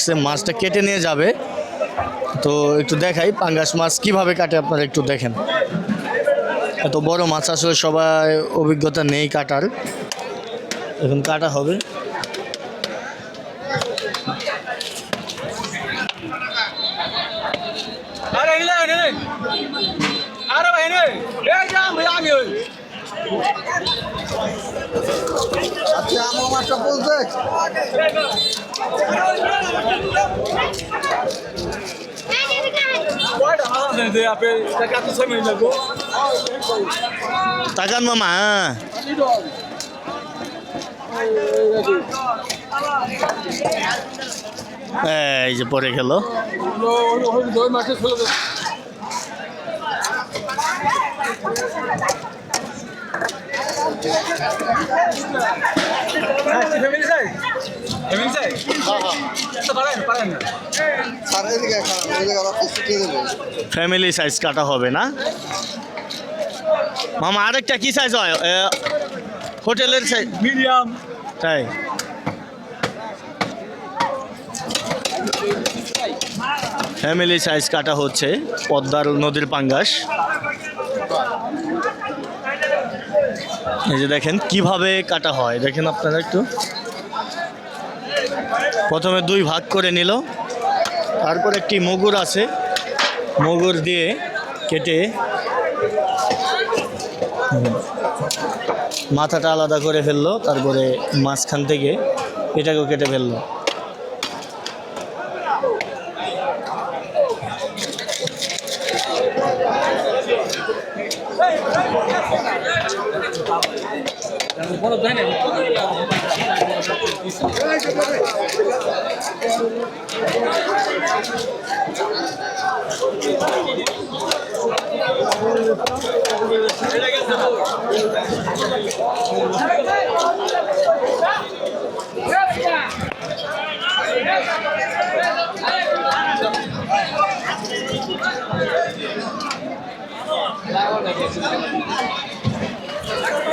আসছে, মাছটা কেটে নিয়ে যাবে। তো একটু দেখাই পাঙ্গাস মাছ কিভাবে কাটে, আপনারা একটু দেখেন। এত বড় মাছ আসলে সবাই অভিজ্ঞতা নেই কাটার, এখন কাটা হবে। আচ্ছা আমার মাছটা বলতে তাকান মামা, এই যে পরে গেল। ফ্যামিলি সাইজ কাটা হবে না মামা? আরেকটা কি সাইজ হয় হোটেলের সাইজ? মিডিয়াম। তাই ফ্যামিলি সাইজ কাটা হচ্ছে পদ্মার নদীর পাঙ্গাস। এই যে দেখেন কিভাবে কাটা হয়, দেখেন আপনারা একটু। প্রথমে 2 ভাগ করে নিল, তারপর একটি মগুর আছে, মগুর দিয়ে কেটে মাথাটা আলাদা করে ফেললো, তারপরে মাঝখান থেকে এটাকেও কেটে ফেললো।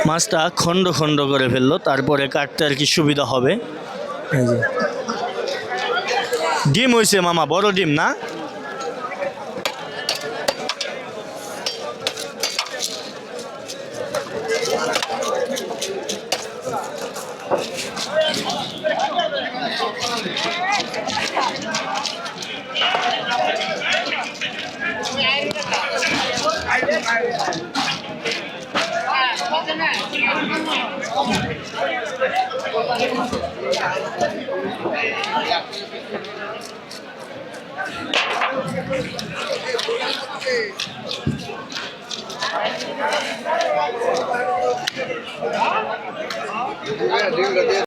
মাছটা খণ্ড খণ্ড করে ফেললো, তারপরে কাটতে আর কি সুবিধা হবে। এই যে ডিম হয়েছে মামা, বড় ডিম না?